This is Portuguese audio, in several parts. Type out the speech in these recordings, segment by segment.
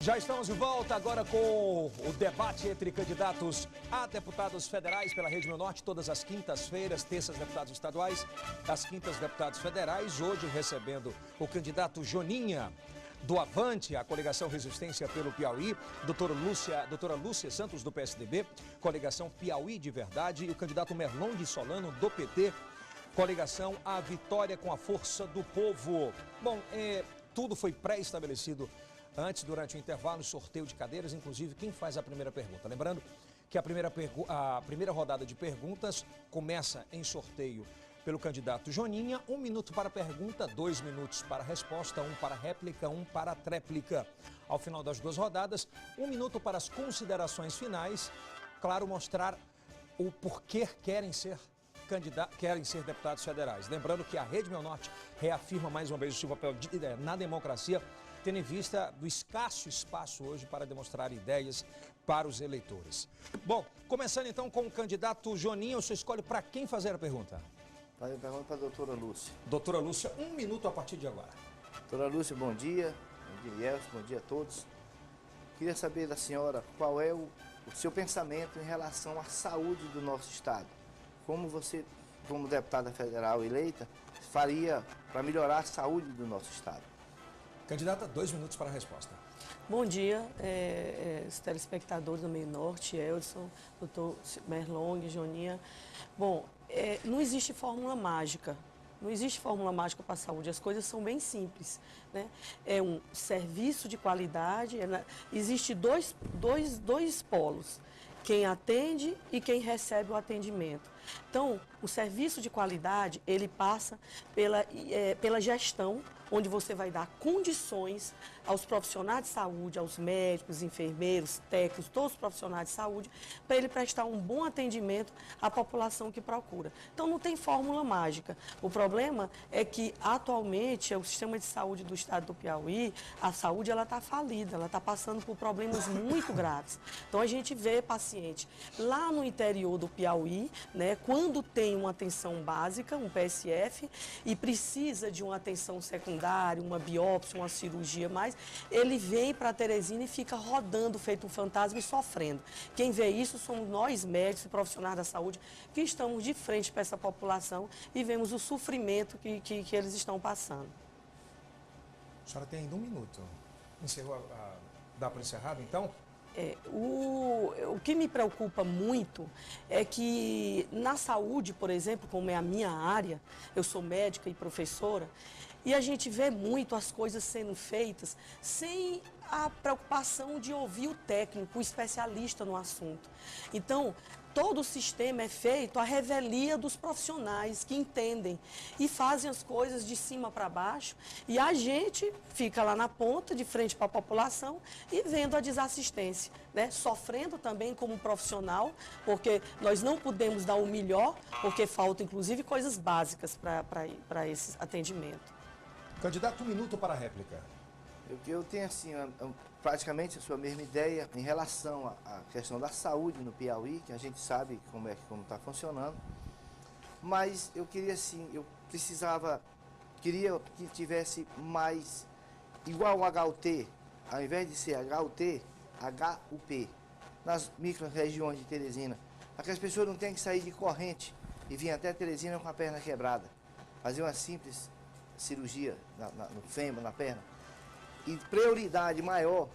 Já estamos de volta agora com o debate entre candidatos a deputados federais pela Rede Meu Norte, todas as quintas-feiras, terças deputados estaduais, as quintas deputados federais. Hoje recebendo o candidato Joninha do Avante, a coligação Resistência pelo Piauí, doutora Lúcia Santos do PSDB, coligação Piauí de Verdade, e o candidato Merlong Solano do PT, coligação A Vitória com a Força do Povo. Bom, tudo foi pré-estabelecido antes, durante o intervalo, sorteio de cadeiras, inclusive quem faz a primeira pergunta. Lembrando que a primeira rodada de perguntas começa em sorteio pelo candidato Joninha. 1 minuto para pergunta, 2 minutos para resposta, 1 para réplica, 1 para tréplica. Ao final das duas rodadas, 1 minuto para as considerações finais. Claro, mostrar o porquê querem ser deputados federais. Lembrando que a Rede Meu Norte reafirma mais uma vez o seu papel na democracia, tendo em vista do escasso espaço hoje para demonstrar ideias para os eleitores. Bom, começando então com o candidato Joninha, o senhor escolhe para quem fazer a pergunta? Eu pergunto para a doutora Lúcia. Doutora Lúcia, 1 minuto a partir de agora. Doutora Lúcia, bom dia. Bom dia, Elcio, bom dia a todos. Queria saber da senhora qual é o seu pensamento em relação à saúde do nosso estado. Como você, como deputada federal eleita, faria para melhorar a saúde do nosso estado? Candidata, 2 minutos para a resposta. Bom dia, os telespectadores do Meio Norte, Elson, doutor Merlong, Joninha. Bom, não existe fórmula mágica. Não existe fórmula mágica para a saúde, as coisas são bem simples, né? É um serviço de qualidade, existe dois polos, quem atende e quem recebe o atendimento. Então, o serviço de qualidade, ele passa pela gestão, onde você vai dar condições aos profissionais de saúde, aos médicos, enfermeiros, técnicos, todos os profissionais de saúde, para ele prestar um bom atendimento à população que procura. Então, não tem fórmula mágica. O problema é que, atualmente, o sistema de saúde do estado do Piauí, a saúde, ela está falida, ela está passando por problemas muito graves. Então, a gente vê paciente lá no interior do Piauí, né, quando tem uma atenção básica, um PSF, e precisa de uma atenção secundária, uma biópsia, uma cirurgia mais, ele vem para Teresina e fica rodando, feito um fantasma e sofrendo. Quem vê isso somos nós, médicos e profissionais da saúde, que estamos de frente para essa população e vemos o sofrimento que eles estão passando. A senhora tem ainda 1 minuto. Encerrou dá para encerrar, então? O que me preocupa muito é que na saúde, por exemplo, como é a minha área, eu sou médica e professora, e a gente vê muito as coisas sendo feitas sem a preocupação de ouvir o técnico, o especialista no assunto. Então, todo o sistema é feito à revelia dos profissionais que entendem e fazem as coisas de cima para baixo, e a gente fica lá na ponta, de frente para a população e vendo a desassistência, né? Sofrendo também como profissional, porque nós não podemos dar o melhor, porque faltam inclusive coisas básicas para esse atendimento. Candidato, 1 minuto para a réplica. Eu tenho assim, praticamente a sua mesma ideia em relação à questão da saúde no Piauí, que a gente sabe como está funcionando, mas eu queria assim, queria que tivesse mais, igual o HUT, ao invés de ser HUT, HUP, nas micro-regiões de Teresina, para que as pessoas não tenham que sair de corrente e vir até Teresina com a perna quebrada, fazer uma simples cirurgia no fêmur, na perna. E prioridade maior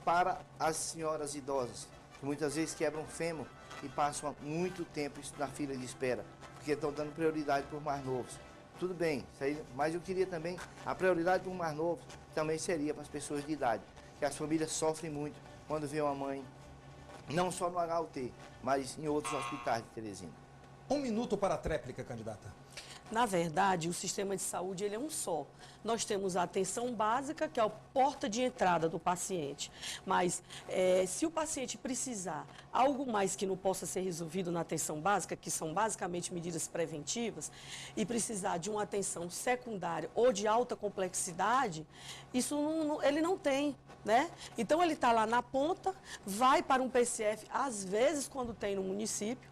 para as senhoras idosas, que muitas vezes quebram fêmur e passam muito tempo na fila de espera, porque estão dando prioridade para os mais novos. Tudo bem, mas eu queria também, a prioridade para os mais novos também seria para as pessoas de idade, que as famílias sofrem muito quando vê uma mãe, não só no HUT, mas em outros hospitais de Teresina. 1 minuto para a tréplica, candidata. Na verdade, o sistema de saúde ele é um só. Nós temos a atenção básica, que é a porta de entrada do paciente. Mas se o paciente precisar algo mais que não possa ser resolvido na atenção básica, que são basicamente medidas preventivas, e precisar de uma atenção secundária ou de alta complexidade, isso ele não tem, né? Então ele está lá na ponta, vai para um PSF, às vezes quando tem no município,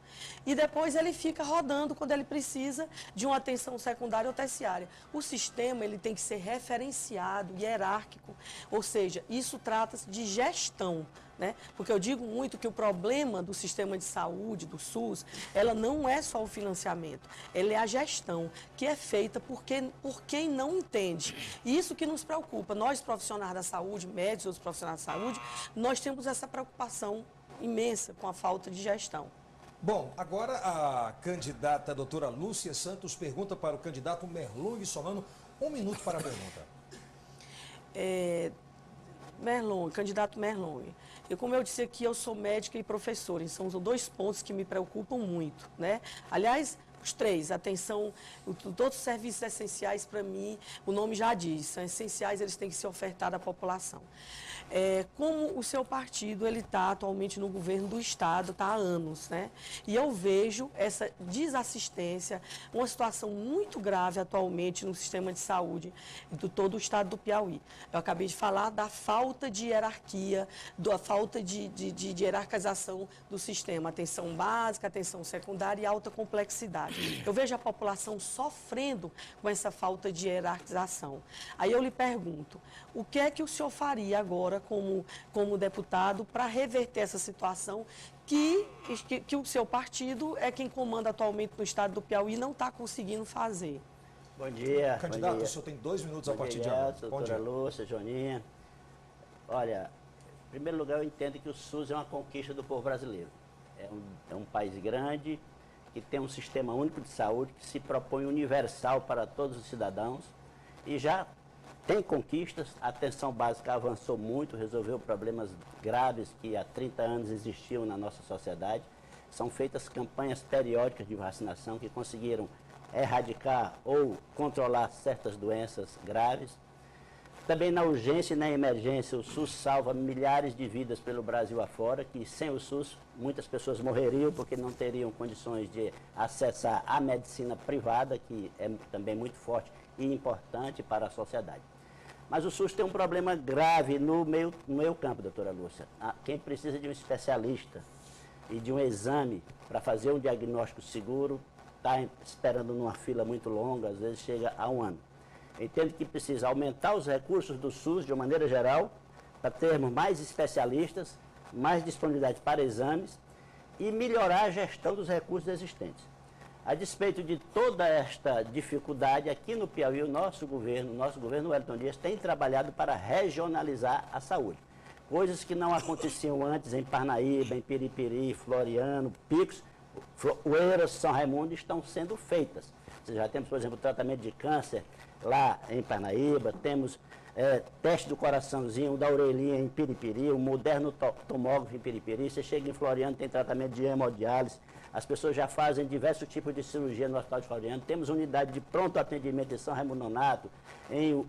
e depois ele fica rodando quando ele precisa de uma atenção secundária ou terciária. O sistema ele tem que ser referenciado, hierárquico, ou seja, isso trata-se de gestão. Né? Porque eu digo muito que o problema do sistema de saúde, do SUS, ela não é só o financiamento, ela é a gestão, que é feita por quem não entende. E isso que nos preocupa. Nós, profissionais da saúde, médicos, os profissionais da saúde, nós temos essa preocupação imensa com a falta de gestão. Bom, agora a candidata doutora Lúcia Santos pergunta para o candidato Merlong Solano. 1 minuto para a pergunta. Candidato Merlong, como eu disse aqui, eu sou médica e professora, e são os 2 pontos que me preocupam muito, né? Aliás, os 3, atenção, todos os serviços essenciais para mim, o nome já diz, são essenciais, eles têm que ser ofertados à população. Como o seu partido, ele está atualmente no governo do Estado, está há anos, né? E eu vejo essa desassistência, uma situação muito grave atualmente no sistema de saúde de todo o Estado do Piauí. Eu acabei de falar da falta de hierarquia, da falta de hierarquização do sistema, atenção básica, atenção secundária e alta complexidade. Eu vejo a população sofrendo com essa falta de hierarquização. Aí eu lhe pergunto, o que é que o senhor faria agora como deputado para reverter essa situação que o seu partido é quem comanda atualmente no estado do Piauí e não está conseguindo fazer? Bom dia. Candidato, bom dia. o senhor tem 2 minutos a Bom partir dia, de agora. doutora Lúcia, Joninha. Olha, em primeiro lugar eu entendo que o SUS é uma conquista do povo brasileiro. É um país grande, que tem um sistema único de saúde, que se propõe universal para todos os cidadãos e já tem conquistas. A atenção básica avançou muito, resolveu problemas graves que há 30 anos existiam na nossa sociedade. São feitas campanhas periódicas de vacinação que conseguiram erradicar ou controlar certas doenças graves. Também na urgência e na emergência, o SUS salva milhares de vidas pelo Brasil afora, que sem o SUS muitas pessoas morreriam porque não teriam condições de acessar a medicina privada, que é também muito forte e importante para a sociedade. Mas o SUS tem um problema grave no meio campo, doutora Lúcia. Quem precisa de um especialista e de um exame para fazer um diagnóstico seguro, está esperando numa fila muito longa, às vezes chega a 1 ano. Entendo que precisa aumentar os recursos do SUS de uma maneira geral, para termos mais especialistas, mais disponibilidade para exames e melhorar a gestão dos recursos existentes. A despeito de toda esta dificuldade, aqui no Piauí, o nosso governo Wellington Dias, tem trabalhado para regionalizar a saúde. Coisas que não aconteciam antes em Parnaíba, em Piripiri, Floriano, Picos, Oeiras, São Raimundo, estão sendo feitas. Já temos, por exemplo, o tratamento de câncer lá em Parnaíba, temos teste do coraçãozinho, da orelhinha em Piripiri, o moderno tomógrafo em Piripiri. Você chega em Floriano, tem tratamento de hemodiálise. As pessoas já fazem diversos tipos de cirurgia no Hospital de Floriano. Temos unidade de pronto atendimento em São Raimundo Nonato, em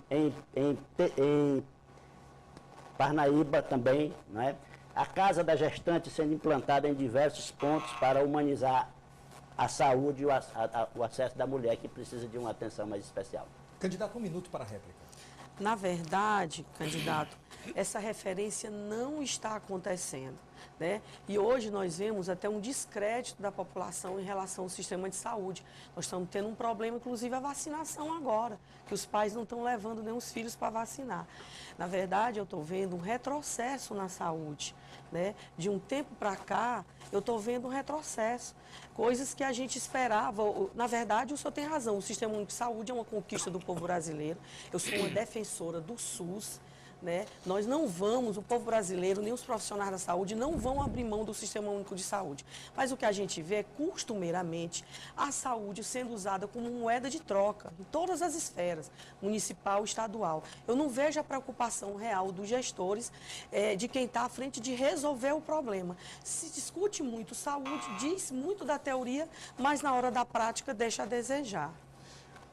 Parnaíba também, não é? A Casa da Gestante sendo implantada em diversos pontos para humanizar a saúde e o acesso da mulher que precisa de uma atenção mais especial. Candidato, 1 minuto para a réplica. Na verdade, candidato, essa referência não está acontecendo, né? E hoje nós vemos até um descrédito da população em relação ao sistema de saúde. Nós estamos tendo um problema, inclusive a vacinação agora, que os pais não estão levando nem os filhos para vacinar. Na verdade, eu estou vendo um retrocesso na saúde, né? De um tempo para cá, eu estou vendo um retrocesso. Coisas que a gente esperava. Na verdade, o senhor tem razão, o Sistema Único de Saúde é uma conquista do povo brasileiro. Eu sou uma defensora do SUS, né? Nós não vamos, o povo brasileiro, nem os profissionais da saúde, não vão abrir mão do Sistema Único de Saúde. Mas o que a gente vê é, costumeiramente, a saúde sendo usada como moeda de troca, em todas as esferas, municipal, estadual. Eu não vejo a preocupação real dos gestores, de quem está à frente de resolver o problema. Se discute muito saúde, diz muito da teoria, mas na hora da prática deixa a desejar.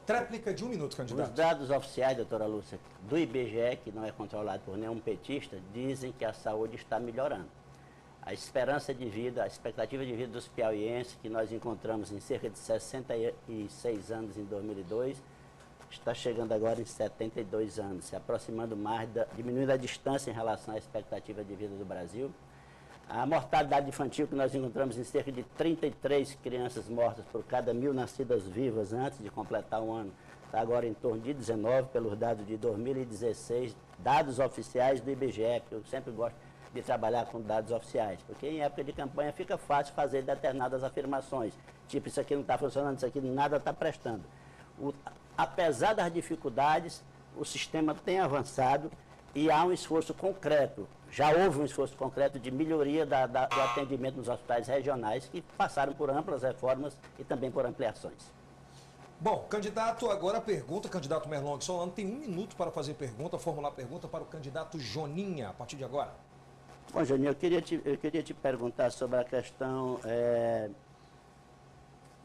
Tréplica de 1 minuto, candidato. Os dados oficiais, doutora Lúcia, do IBGE, que não é controlado por nenhum petista, dizem que a saúde está melhorando. A esperança de vida, a expectativa de vida dos piauienses, que nós encontramos em cerca de 66 anos em 2002, está chegando agora em 72 anos, se aproximando mais, diminuindo a distância em relação à expectativa de vida do Brasil. A mortalidade infantil que nós encontramos em cerca de 33 crianças mortas por cada 1.000 nascidas vivas antes de completar um ano, está agora em torno de 19, pelos dados de 2016, dados oficiais do IBGE, porque eu sempre gosto de trabalhar com dados oficiais, porque em época de campanha fica fácil fazer determinadas afirmações, tipo, isso aqui não está funcionando, isso aqui nada está prestando. Apesar das dificuldades, o sistema tem avançado e há um esforço concreto, já houve um esforço concreto de melhoria do atendimento nos hospitais regionais, que passaram por amplas reformas e também por ampliações. Bom, candidato, agora a pergunta, candidato Merlong Solano tem 1 minuto para fazer pergunta, formular pergunta para o candidato Joninha, a partir de agora. Bom, Joninha, eu queria te perguntar sobre a questão,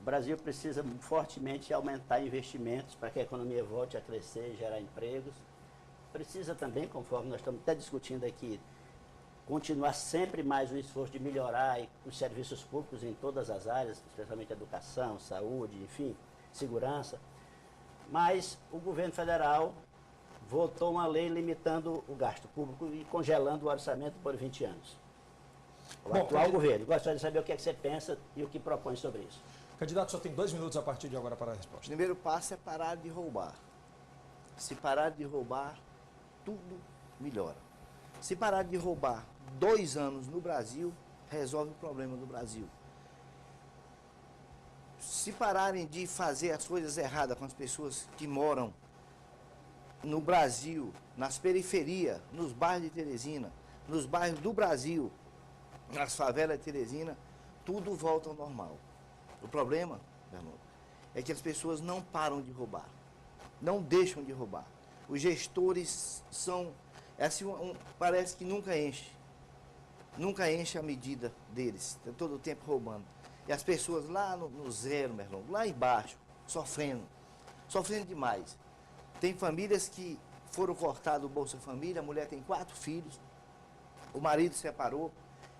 o Brasil precisa fortemente aumentar investimentos para que a economia volte a crescer e gerar empregos. Precisa também, conforme nós estamos até discutindo aqui, continuar sempre mais o esforço de melhorar os serviços públicos em todas as áreas, especialmente educação, saúde, enfim, segurança. Mas o governo federal votou uma lei limitando o gasto público e congelando o orçamento por 20 anos. O atual governo. Gostaria de saber o que é que você pensa e o que propõe sobre isso. Candidato, só tem 2 minutos a partir de agora para a resposta. O primeiro passo é parar de roubar. Se parar de roubar, tudo melhora. Se parar de roubar 2 anos no Brasil, resolve o problema do Brasil. Se pararem de fazer as coisas erradas com as pessoas que moram no Brasil, nas periferias, nos bairros de Teresina, nos bairros do Brasil, nas favelas de Teresina, tudo volta ao normal. O problema, meu irmão, é que as pessoas não param de roubar, não deixam de roubar. Os gestores são, parece que nunca enche a medida deles, tá todo o tempo roubando. E as pessoas lá no zero, meu irmão, lá embaixo, sofrendo demais. Tem famílias que foram cortadas do Bolsa Família, a mulher tem 4 filhos, o marido separou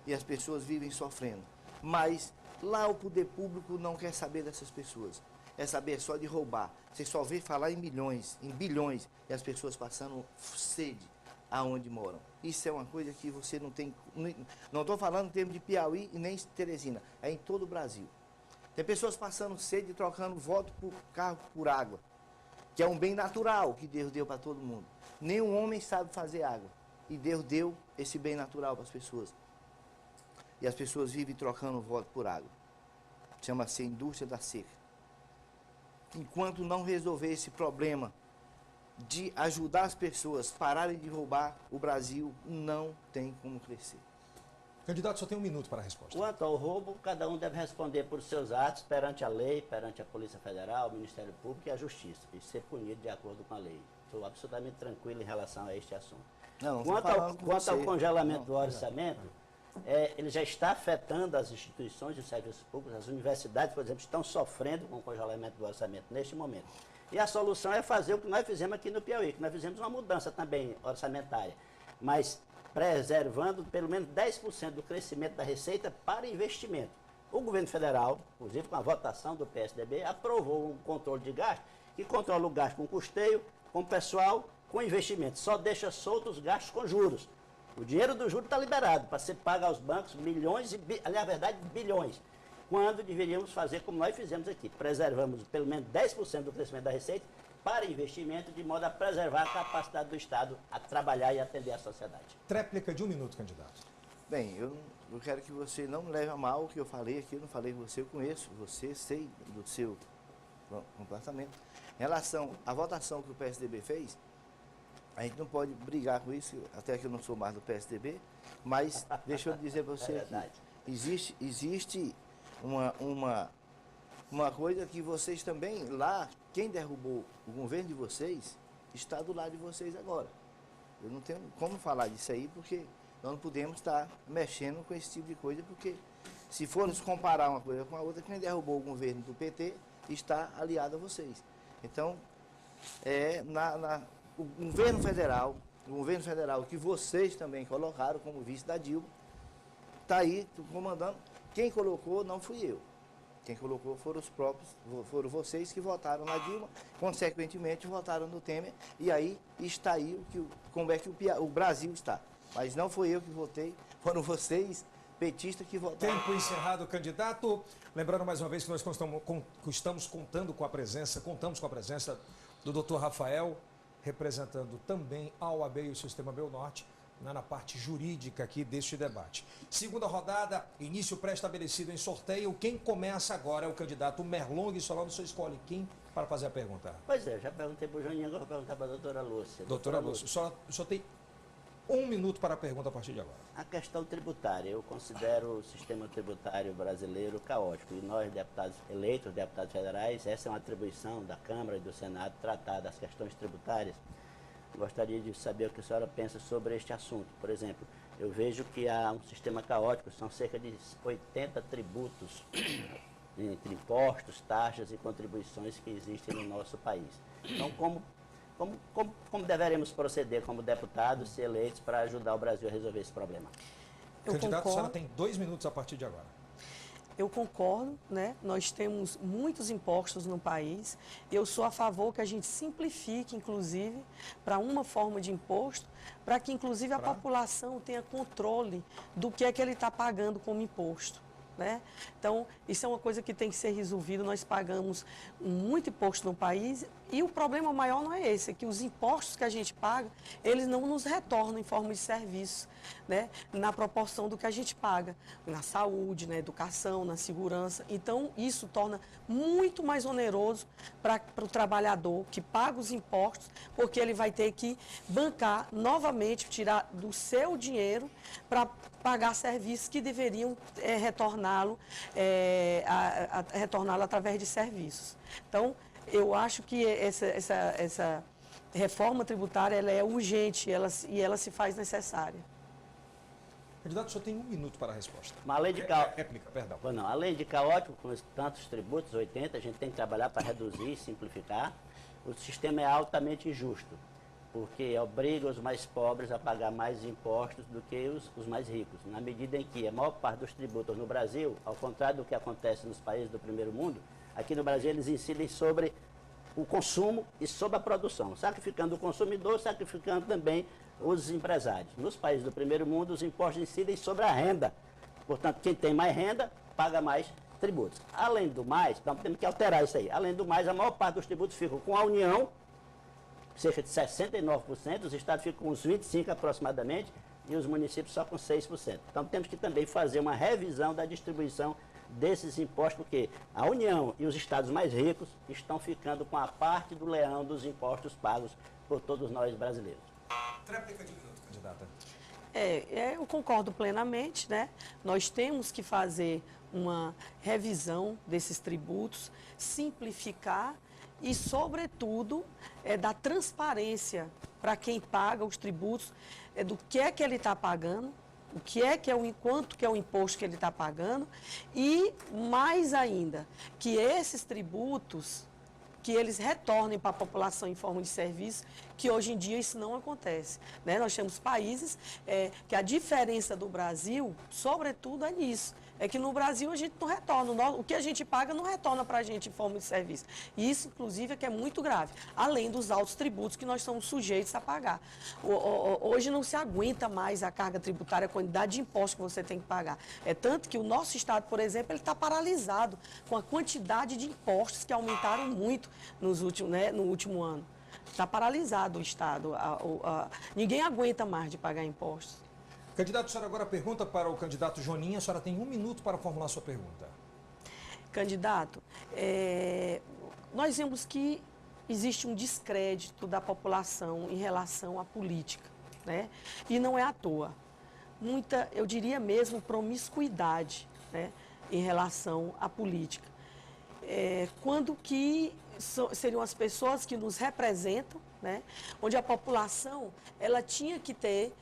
e as pessoas vivem sofrendo. Mas lá o poder público não quer saber dessas pessoas, é saber só de roubar. Você só vê falar em milhões, em bilhões, e as pessoas passando sede aonde moram. Isso é uma coisa que você não tem, não estou falando em termos de Piauí e nem Teresina, é em todo o Brasil. Tem pessoas passando sede e trocando voto por carro por água, que é um bem natural que Deus deu para todo mundo. Nenhum homem sabe fazer água, e Deus deu esse bem natural para as pessoas. E as pessoas vivem trocando voto por água. Chama-se indústria da seca. Enquanto não resolver esse problema de ajudar as pessoas a pararem de roubar, o Brasil não tem como crescer. Candidato, só tem 1 minuto para a resposta. Quanto ao roubo, cada um deve responder por seus atos perante a lei, perante a Polícia Federal, o Ministério Público e a Justiça, e ser punido de acordo com a lei. Estou absolutamente tranquilo em relação a este assunto. Quanto ao congelamento do orçamento, ele já está afetando as instituições de serviços públicos, as universidades, por exemplo, estão sofrendo com o congelamento do orçamento neste momento. E a solução é fazer o que nós fizemos aqui no Piauí, que nós fizemos uma mudança também orçamentária, mas preservando pelo menos 10% do crescimento da receita para investimento. O governo federal, inclusive com a votação do PSDB, aprovou um controle de gasto, que controla o gasto com custeio, com pessoal, com investimento. Só deixa soltos os gastos com juros. O dinheiro do juro está liberado para ser pago aos bancos milhões, na verdade bilhões, quando deveríamos fazer como nós fizemos aqui. Preservamos pelo menos 10% do crescimento da receita para investimento, de modo a preservar a capacidade do Estado a trabalhar e atender a sociedade. Tréplica de 1 minuto, candidato. Bem, eu quero que você não me leve a mal o que eu falei aqui, eu não falei com você, eu conheço você, sei do seu comportamento. Em relação à votação que o PSDB fez, a gente não pode brigar com isso, até que eu não sou mais do PSDB, mas deixa eu dizer para você aqui, existe uma coisa que vocês também, lá, quem derrubou o governo de vocês, está do lado de vocês agora. Eu não tenho como falar disso aí, porque nós não podemos estar mexendo com esse tipo de coisa, porque se formos comparar uma coisa com a outra, quem derrubou o governo do PT está aliado a vocês. Então, o governo federal que vocês também colocaram como vice da Dilma, está aí comandando. Quem colocou não fui eu. Quem colocou foram vocês que votaram na Dilma, consequentemente votaram no Temer, e aí está aí como é que o Brasil está. Mas não foi eu que votei, foram vocês petista que votaram. Tempo encerrado, candidato. Lembrando mais uma vez que nós estamos contando com a presença, do doutor Rafael, representando também a OAB e o Sistema Belnorte, na parte jurídica aqui deste debate. Segunda rodada, início pré-estabelecido em sorteio. Quem começa agora é o candidato Merlong Solano. Você escolhe quem para fazer a pergunta? Pois é, já perguntei para o Joninho, agora vou perguntar para a doutora Lúcia. Doutora Lúcia, só tem 1 minuto para a pergunta a partir de agora. A questão tributária, eu considero o sistema tributário brasileiro caótico. E nós, deputados eleitos, deputados federais, essa é uma atribuição da Câmara e do Senado tratar das questões tributárias. Gostaria de saber o que a senhora pensa sobre este assunto. Por exemplo, eu vejo que há um sistema caótico, são cerca de 80 tributos entre impostos, taxas e contribuições que existem no nosso país. Então, como deveremos proceder como deputados, se eleitos, para ajudar o Brasil a resolver esse problema? Candidato, a senhora tem 2 minutos a partir de agora. Eu concordo, né? Nós temos muitos impostos no país. Eu sou a favor que a gente simplifique, inclusive, para uma forma de imposto, para que, inclusive, a população tenha controle do que é que ele está pagando como imposto. Né? Então, isso é uma coisa que tem que ser resolvida. Nós pagamos muito imposto no país e o problema maior não é esse, é que os impostos que a gente paga, eles não nos retornam em forma de serviço, né? Na proporção do que a gente paga, na saúde, na educação, na segurança. Então, isso torna muito mais oneroso para o trabalhador que paga os impostos, porque ele vai ter que bancar novamente, tirar do seu dinheiro para pagar serviços que deveriam retorná-lo através de serviços. Então, eu acho que essa reforma tributária ela é urgente e ela se faz necessária. Candidato, só tem 1 minuto para a resposta. Uma lei de Réplica, perdão. Não, a lei de caótico, com tantos tributos, 80, a gente tem que trabalhar para reduzir e simplificar. O sistema é altamente injusto, porque obriga os mais pobres a pagar mais impostos do que os mais ricos. Na medida em que a maior parte dos tributos no Brasil, ao contrário do que acontece nos países do primeiro mundo, aqui no Brasil eles incidem sobre o consumo e sobre a produção, sacrificando o consumidor, sacrificando também os empresários. Nos países do primeiro mundo, os impostos incidem sobre a renda. Portanto, quem tem mais renda, paga mais tributos. Além do mais, então temos que alterar isso aí. Além do mais, a maior parte dos tributos ficam com a União, cerca de 69%, os estados ficam com uns 25% aproximadamente, e os municípios só com 6%. Então temos que também fazer uma revisão da distribuição desses impostos, porque a União e os estados mais ricos estão ficando com a parte do leão dos impostos pagos por todos nós brasileiros. Tréplica de minuto, candidata. Eu concordo plenamente, né? Nós temos que fazer uma revisão desses tributos, simplificar e, sobretudo, dar transparência para quem paga os tributos, do que é que ele está pagando, quanto que é o imposto que ele está pagando e, mais ainda, que esses tributos, que eles retornem para a população em forma de serviço, que hoje em dia isso não acontece. Né? Nós temos países que a diferença do Brasil, sobretudo, é nisso. É que no Brasil a gente não retorna, o que a gente paga não retorna para a gente em forma de serviço. E isso, inclusive, é que é muito grave, além dos altos tributos que nós somos sujeitos a pagar. Hoje não se aguenta mais a carga tributária, a quantidade de impostos que você tem que pagar. É tanto que o nosso Estado, por exemplo, ele está paralisado com a quantidade de impostos que aumentaram muito no último ano. Está paralisado o Estado, ninguém aguenta mais de pagar impostos. Candidato, a senhora agora pergunta para o candidato Joninha. A senhora tem 1 minuto para formular sua pergunta. Candidato, nós vemos que existe um descrédito da população em relação à política, né? E não é à toa. Muita, eu diria mesmo, promiscuidade, né, em relação à política. Quando que seriam as pessoas que nos representam, né, onde a população ela tinha que ter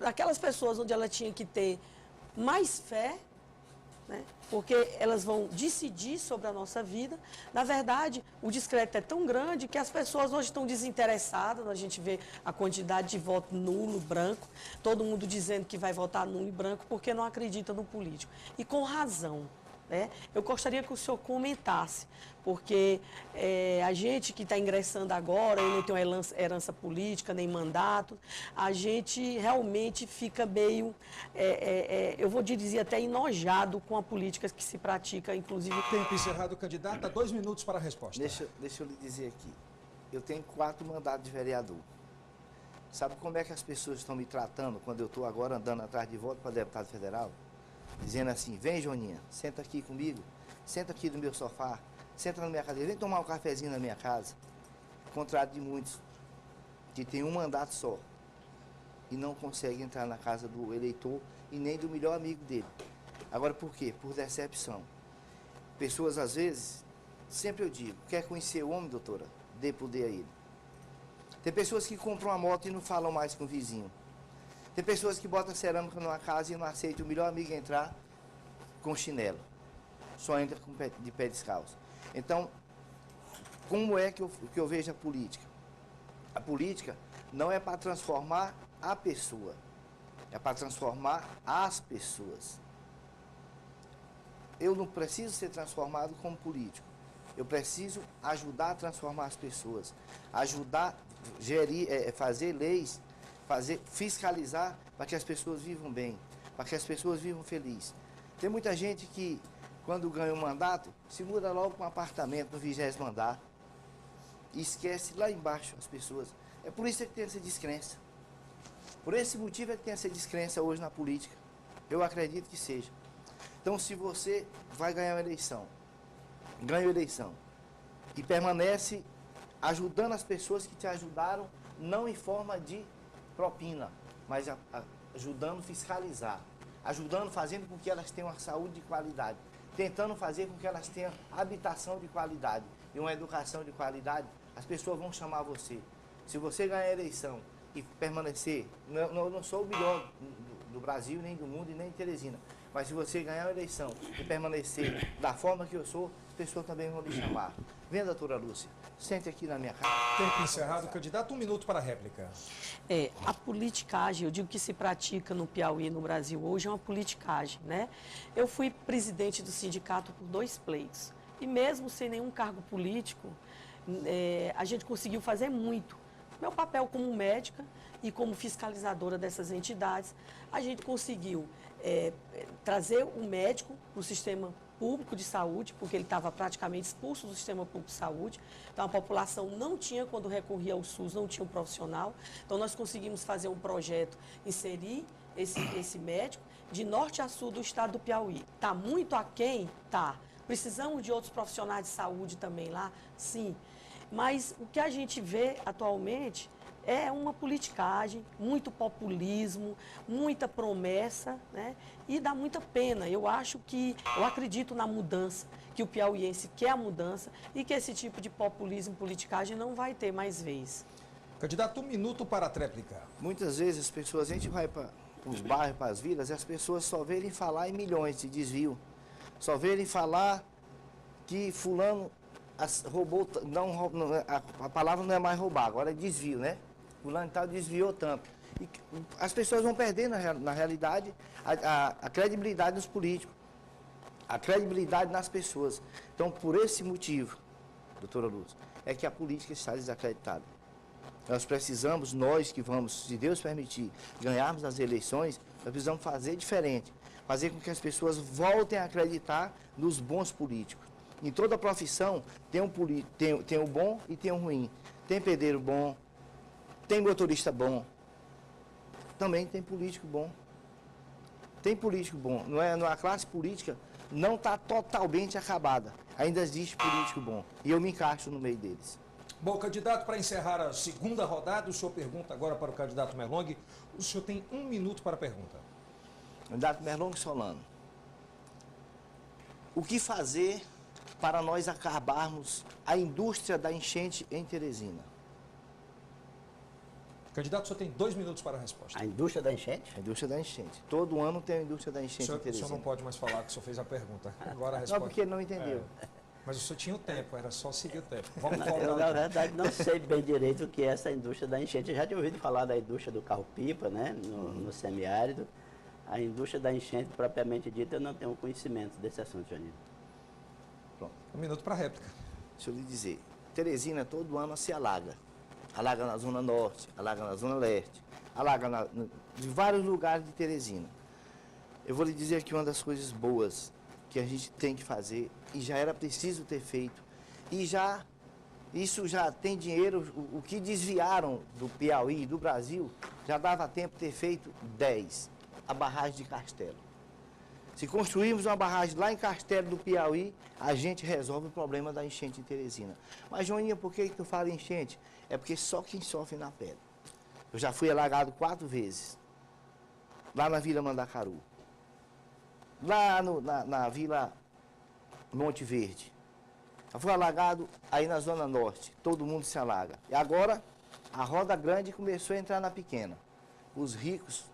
aquelas pessoas onde ela tinha que ter mais fé, né? Porque elas vão decidir sobre a nossa vida. Na verdade, o descrédito é tão grande que as pessoas hoje estão desinteressadas. A gente vê a quantidade de voto nulo, branco, todo mundo dizendo que vai votar nulo e branco porque não acredita no político. E com razão. né? Eu gostaria que o senhor comentasse, porque a gente que está ingressando agora, eu não tenho herança política, nem mandato, a gente realmente fica meio, eu vou dizer até enojado com a política que se pratica, inclusive... Tempo encerrado, candidata. 2 minutos para a resposta. Deixa eu lhe dizer aqui. Eu tenho 4 mandatos de vereador. Sabe como é que as pessoas estão me tratando quando eu estou agora andando atrás de voto para deputado federal? Dizendo assim, vem Joninha, senta aqui comigo, senta aqui no meu sofá, senta na minha cadeira, vem tomar um cafezinho na minha casa. Ao contrário de muitos que têm um mandato só e não conseguem entrar na casa do eleitor e nem do melhor amigo dele. Agora por quê? Por decepção. Pessoas às vezes, sempre eu digo, quer conhecer o homem, doutora? Dê poder a ele. Tem pessoas que compram uma moto e não falam mais com o vizinho. Tem pessoas que botam cerâmica numa casa e não aceitam o melhor amigo entrar com chinelo. Só entra de pé descalço. Então, como é que eu vejo a política? A política não é para transformar a pessoa, é para transformar as pessoas. Eu não preciso ser transformado como político. Eu preciso ajudar a transformar as pessoas, ajudar a gerir, fazer leis, fiscalizar para que as pessoas vivam bem, para que as pessoas vivam felizes. Tem muita gente que, quando ganha um mandato, se muda logo para um apartamento no 20º andar e esquece lá embaixo as pessoas. É por isso que tem essa descrença. Por esse motivo é que tem essa descrença hoje na política. Eu acredito que seja. Então, se você vai ganhar uma eleição, ganha a eleição e permanece ajudando as pessoas que te ajudaram, não em forma de propina, mas ajudando a fiscalizar, ajudando, fazendo com que elas tenham uma saúde de qualidade, tentando fazer com que elas tenham habitação de qualidade e uma educação de qualidade, as pessoas vão chamar você. Se você ganhar a eleição e permanecer, não sou o melhor do Brasil, nem do mundo e nem de Teresina, mas se você ganhar a eleição e permanecer da forma que eu sou, as pessoas também vão lhe chamar. Vem, doutora Lúcia, sente aqui na minha casa. Tempo encerrado, candidato. 1 minuto para a réplica. A politicagem, eu digo que se pratica no Piauí, no Brasil hoje, é uma politicagem, né? Eu fui presidente do sindicato por 2 pleitos. E mesmo sem nenhum cargo político, a gente conseguiu fazer muito. Meu papel como médica e como fiscalizadora dessas entidades, a gente conseguiu trazer o médico para o sistema público de saúde, porque ele estava praticamente expulso do sistema público de saúde. Então, a população não tinha, quando recorria ao SUS, não tinha um profissional. Então, nós conseguimos fazer um projeto, inserir esse médico de norte a sul do estado do Piauí. Está muito aquém? Tá. Precisamos de outros profissionais de saúde também lá? Sim. Mas o que a gente vê atualmente é uma politicagem, muito populismo, muita promessa, né? E dá muita pena. Eu acredito na mudança, que o piauiense quer a mudança e que esse tipo de populismo, politicagem não vai ter mais vez. Candidato, 1 minuto para a tréplica. Muitas vezes as pessoas, a gente vai para os bairros, para as vilas, e as pessoas só verem falar em milhões de desvio. Só verem falar que fulano roubou, a palavra não é mais roubar, agora é desvio, né? Fulano e tal desviou tanto. E as pessoas vão perder, na realidade, a credibilidade dos políticos, a credibilidade nas pessoas. Então, por esse motivo, doutora Lúcia, é que a política está desacreditada. Nós precisamos, nós que vamos, se Deus permitir, ganharmos as eleições, nós precisamos fazer diferente. Fazer com que as pessoas voltem a acreditar nos bons políticos. Em toda profissão, tem o bom e tem o ruim. Tem pedreiro bom, tem motorista bom, também tem político bom. Tem político bom. A classe política não está totalmente acabada. Ainda existe político bom. E eu me encaixo no meio deles. Bom, candidato, para encerrar a segunda rodada, o senhor pergunta agora para o candidato Merlong. O senhor tem 1 minuto para a pergunta. Candidato Merlong Solano, o que fazer para nós acabarmos a indústria da enchente em Teresina? Candidato, o senhor tem 2 minutos para a resposta. A indústria da enchente? A indústria da enchente. Todo ano tem a indústria da enchente em Teresina. O senhor não pode mais falar que o senhor fez a pergunta. Agora a resposta. Não, porque ele não entendeu. Mas o senhor tinha o tempo, era só seguir o tempo. Vamos Eu, na verdade, não sei bem direito o que é essa indústria da enchente. Eu já tinha ouvido falar da indústria do carro-pipa, né, no semiárido. A indústria da enchente, propriamente dita, eu não tenho conhecimento desse assunto, Joaninha. Pronto. Um minuto para réplica. Deixa eu lhe dizer, Teresina todo ano se alaga. Alaga na Zona Norte, alaga na Zona Leste, alaga em vários lugares de Teresina. Eu vou lhe dizer aqui uma das coisas boas que a gente tem que fazer, e já era preciso ter feito, e isso já tem dinheiro, o que desviaram do Piauí e do Brasil, já dava tempo de ter feito 10, a barragem de Castelo. Se construirmos uma barragem lá em Castelo do Piauí, a gente resolve o problema da enchente em Teresina. Mas, Joaninha, por que eu falo enchente? É porque só quem sofre na pele. Eu já fui alagado 4 vezes, lá na Vila Mandacaru, lá na Vila Monte Verde. Eu fui alagado aí na Zona Norte, todo mundo se alaga. E agora, a roda grande começou a entrar na pequena. Os ricos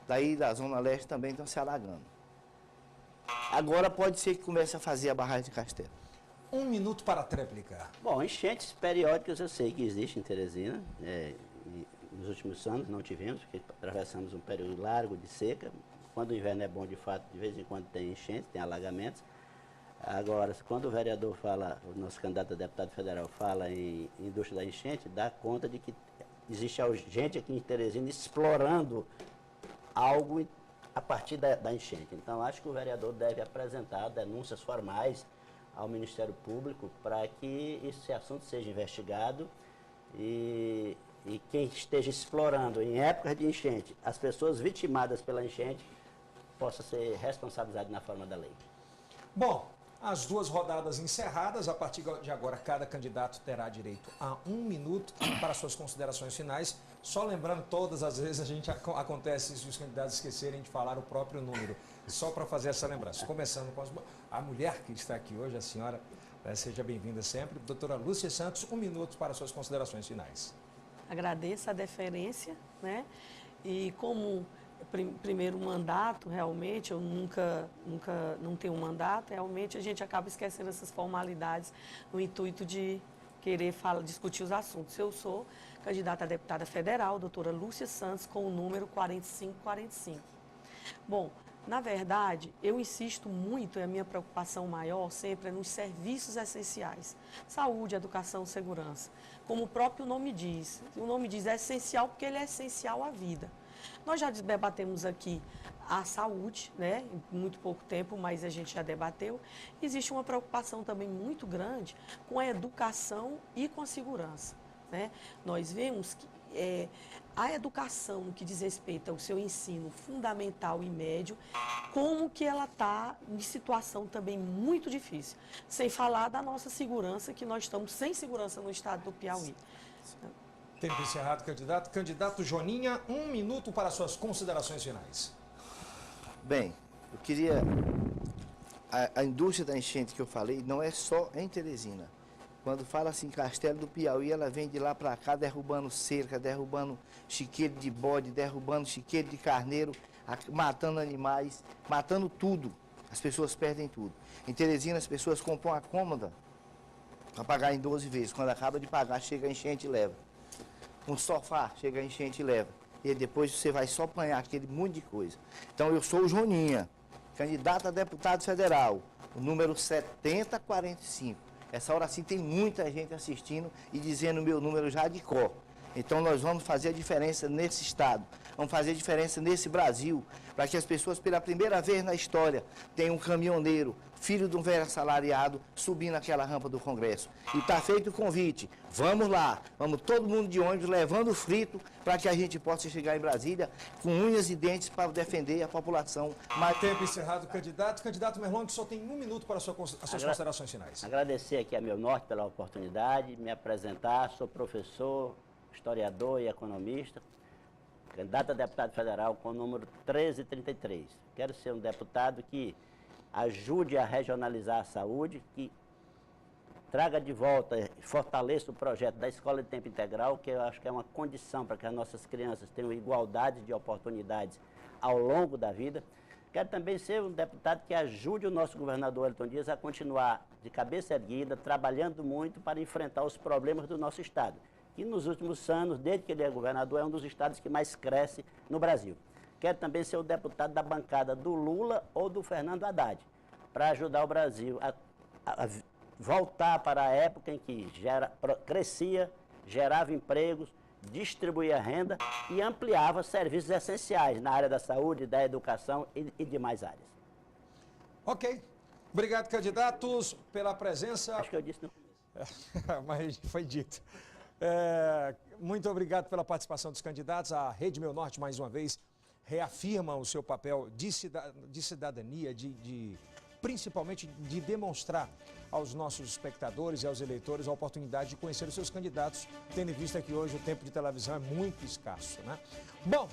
daí da Zona Leste também estão se alagando. Agora pode ser que comece a fazer a barragem de Castelo. Um minuto para a tréplica. Bom, enchentes periódicas eu sei que existem em Teresina. Nos últimos anos não tivemos, porque atravessamos um período largo de seca. Quando o inverno é bom, de fato, de vez em quando tem enchentes, tem alagamentos. Agora, quando o vereador fala, o nosso candidato a deputado federal fala em indústria da enchente, dá conta de que existe gente aqui em Teresina explorando algo a partir da enchente. Então, acho que o vereador deve apresentar denúncias formais ao Ministério Público para que esse assunto seja investigado e quem esteja explorando em épocas de enchente, as pessoas vitimadas pela enchente, possa ser responsabilizado na forma da lei. Bom, as 2 rodadas encerradas, a partir de agora cada candidato terá direito a 1 minuto para suas considerações finais. Só lembrando, todas as vezes acontece isso, os candidatos esquecerem de falar o próprio número. Só para fazer essa lembrança. Começando com a mulher que está aqui hoje, a senhora, seja bem-vinda sempre. Doutora Lúcia Santos, 1 minuto para suas considerações finais. Agradeço a deferência, né? E como primeiro mandato, realmente, eu nunca não tenho um mandato, realmente a gente acaba esquecendo essas formalidades no intuito de querer discutir os assuntos. Eu sou candidata a deputada federal, doutora Lúcia Santos, com o número 4545. Bom, na verdade, eu insisto muito, e a minha preocupação maior sempre é nos serviços essenciais. Saúde, educação, segurança. Como o próprio nome diz. O nome diz é essencial porque ele é essencial à vida. Nós já debatemos aqui a saúde, né, em muito pouco tempo, mas a gente já debateu. Existe uma preocupação também muito grande com a educação e com a segurança, né? Nós vemos que a educação, no que diz respeito ao seu ensino fundamental e médio, como que ela está em situação também muito difícil. Sem falar da nossa segurança, que nós estamos sem segurança no estado do Piauí. Tempo encerrado, candidato. Candidato Joninha, 1 minuto para suas considerações finais. Bem, eu queria... A indústria da enchente que eu falei não é só em Teresina. Quando fala assim Castelo do Piauí, ela vem de lá para cá derrubando cerca, derrubando chiqueiro de bode, derrubando chiqueiro de carneiro, matando animais, matando tudo. As pessoas perdem tudo. Em Teresina as pessoas compram a cômoda para pagar em 12 vezes. Quando acaba de pagar, chega a enchente e leva. Um sofá, chega a enchente e leva. E depois você vai só apanhar aquele monte de coisa. Então eu sou o Joninha, candidato a deputado federal, o número 7045. Essa hora sim tem muita gente assistindo e dizendo o meu número já de cor. Então nós vamos fazer a diferença nesse estado, vamos fazer a diferença nesse Brasil, para que as pessoas pela primeira vez na história tenham um caminhoneiro, filho de um velho assalariado, subindo aquela rampa do Congresso. E está feito o convite, vamos lá, vamos todo mundo de ônibus levando frito para que a gente possa chegar em Brasília com unhas e dentes para defender a população. Mais tempo encerrado, candidato. Candidato Merlong, que só tem 1 minuto para as suas considerações finais. Agradecer aqui a Meu Norte pela oportunidade de me apresentar. Sou professor, historiador e economista, candidato a deputado federal com o número 1333. Quero ser um deputado que ajude a regionalizar a saúde, que traga de volta, fortaleça o projeto da Escola de Tempo Integral, que eu acho que é uma condição para que as nossas crianças tenham igualdade de oportunidades ao longo da vida. Quero também ser um deputado que ajude o nosso governador Wellington Dias a continuar de cabeça erguida, trabalhando muito para enfrentar os problemas do nosso estado, que nos últimos anos, desde que ele é governador, é um dos estados que mais cresce no Brasil. quero também ser o deputado da bancada do Lula ou do Fernando Haddad, para ajudar o Brasil a voltar para a época em que crescia, gerava empregos, distribuía renda e ampliava serviços essenciais na área da saúde, da educação e demais áreas. Ok. Obrigado, candidatos, pela presença. Acho que eu disse no começo. Mas foi dito. Muito obrigado pela participação dos candidatos. A Rede Meu Norte, mais uma vez, reafirma o seu papel de cidadania, principalmente de demonstrar aos nossos espectadores e aos eleitores a oportunidade de conhecer os seus candidatos, tendo em vista que hoje o tempo de televisão é muito escasso, né? Bom,